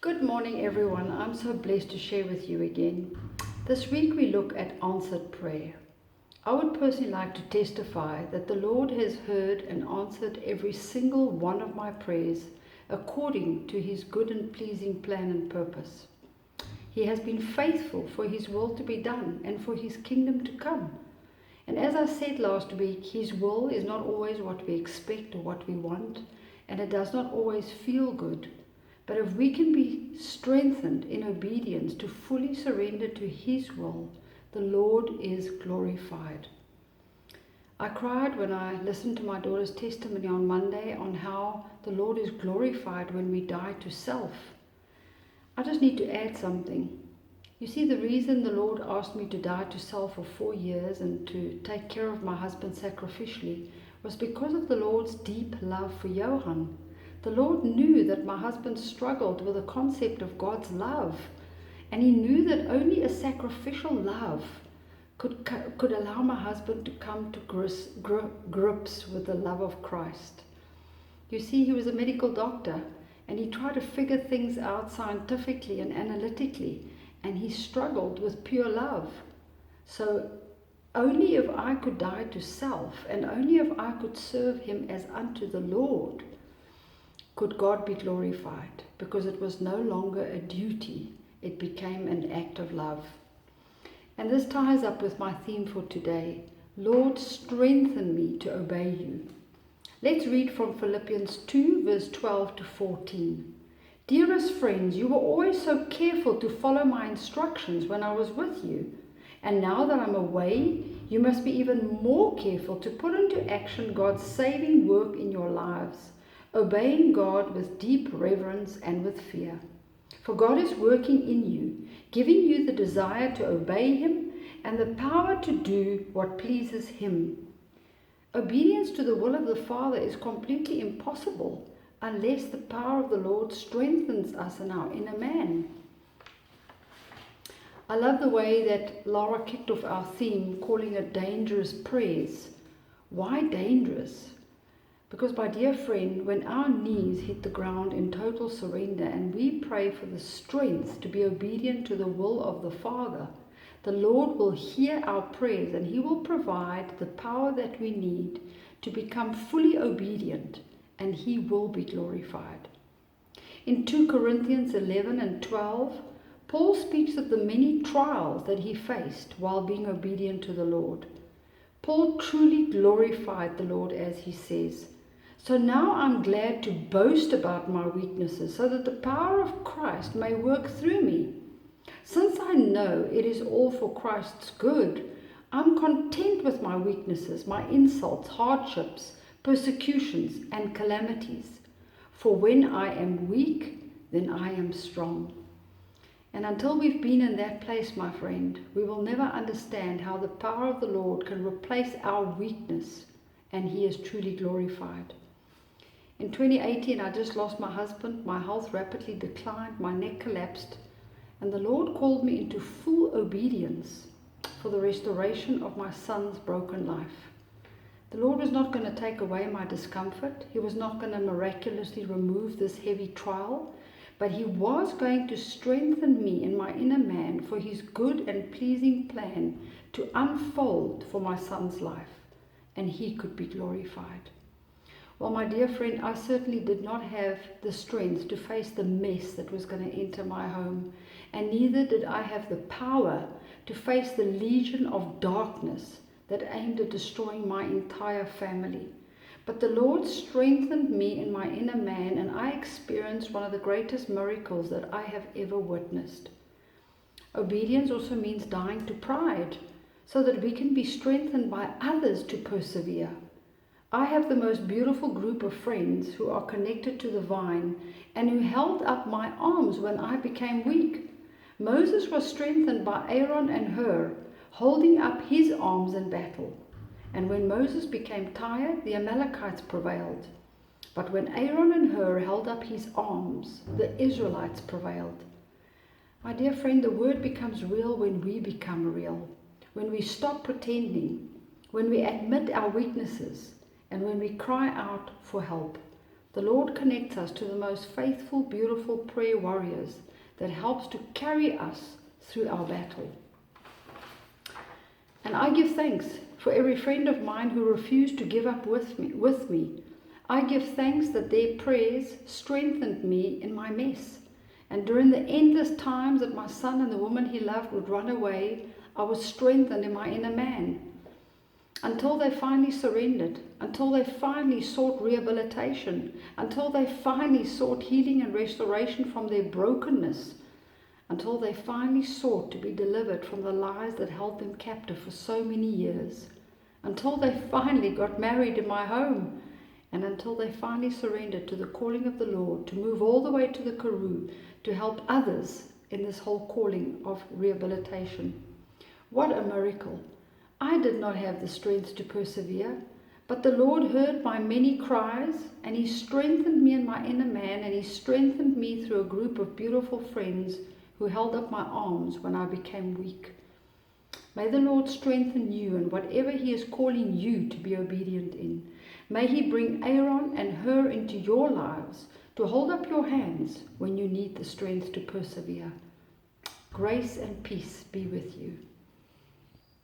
Good morning, everyone. I'm so blessed to share with you again. This week we look at answered prayer. I would personally like to testify that the Lord has heard and answered every single one of my prayers according to His good and pleasing plan and purpose. He has been faithful for His will to be done and for His kingdom to come. And as I said last week, His will is not always what we expect or what we want, and it does not always feel good. But if we can be strengthened in obedience to fully surrender to His will, the Lord is glorified. I cried when I listened to my daughter's testimony on Monday on how the Lord is glorified when we die to self. I just need to add something. You see, the reason the Lord asked me to die to self for 4 years and to take care of my husband sacrificially was because of the Lord's deep love for Johan. The Lord knew that my husband struggled with the concept of God's love, and He knew that only a sacrificial love could allow my husband to come to grips with the love of Christ. You see, he was a medical doctor, and he tried to figure things out scientifically and analytically, and he struggled with pure love. So only if I could die to self, and only if I could serve Him as unto the Lord, could God be glorified, because it was no longer a duty, it became an act of love. And this ties up with my theme for today. Lord, strengthen me to obey You. Let's read from Philippians 2 verse 12 to 14. Dearest friends, you were always so careful to follow my instructions when I was with you. And now that I'm away, you must be even more careful to put into action God's saving work in your lives, obeying God with deep reverence and with fear. For God is working in you, giving you the desire to obey Him and the power to do what pleases Him. Obedience to the will of the Father is completely impossible unless the power of the Lord strengthens us in our inner man. I love the way that Laura kicked off our theme, calling it dangerous prayers. Why dangerous? Because, my dear friend, when our knees hit the ground in total surrender and we pray for the strength to be obedient to the will of the Father, the Lord will hear our prayers and He will provide the power that we need to become fully obedient, and He will be glorified. In 2 Corinthians 11 and 12, Paul speaks of the many trials that he faced while being obedient to the Lord. Paul truly glorified the Lord, as he says, "So now I'm glad to boast about my weaknesses, so that the power of Christ may work through me. Since I know it is all for Christ's good, I'm content with my weaknesses, my insults, hardships, persecutions, and calamities. For when I am weak, then I am strong." And until we've been in that place, my friend, we will never understand how the power of the Lord can replace our weakness, and He is truly glorified. In 2018, I just lost my husband. My health rapidly declined, my neck collapsed, and the Lord called me into full obedience for the restoration of my son's broken life. The Lord was not going to take away my discomfort. He was not going to miraculously remove this heavy trial, but He was going to strengthen me in my inner man for His good and pleasing plan to unfold for my son's life, and He could be glorified. Well, my dear friend, I certainly did not have the strength to face the mess that was going to enter my home, and neither did I have the power to face the legion of darkness that aimed at destroying my entire family. But the Lord strengthened me in my inner man, and I experienced one of the greatest miracles that I have ever witnessed. Obedience also means dying to pride, so that we can be strengthened by others to persevere. I have the most beautiful group of friends who are connected to the vine and who held up my arms when I became weak. Moses was strengthened by Aaron and Hur, holding up his arms in battle. And when Moses became tired, the Amalekites prevailed. But when Aaron and Hur held up his arms, the Israelites prevailed. My dear friend, the word becomes real when we become real, when we stop pretending, when we admit our weaknesses, and when we cry out for help. The Lord connects us to the most faithful, beautiful prayer warriors that helps to carry us through our battle. And I give thanks for every friend of mine who refused to give up with me. I give thanks that their prayers strengthened me in my mess. And during the endless times that my son and the woman he loved would run away, I was strengthened in my inner man. Until they finally surrendered, until they finally sought rehabilitation, until they finally sought healing and restoration from their brokenness, until they finally sought to be delivered from the lies that held them captive for so many years, until they finally got married in my home, and until they finally surrendered to the calling of the Lord to move all the way to the Karoo to help others in this whole calling of rehabilitation. What a miracle! I did not have the strength to persevere, but the Lord heard my many cries, and He strengthened me in my inner man, and He strengthened me through a group of beautiful friends who held up my arms when I became weak. May the Lord strengthen you in whatever He is calling you to be obedient in. May He bring Aaron and Hur into your lives to hold up your hands when you need the strength to persevere. Grace and peace be with you.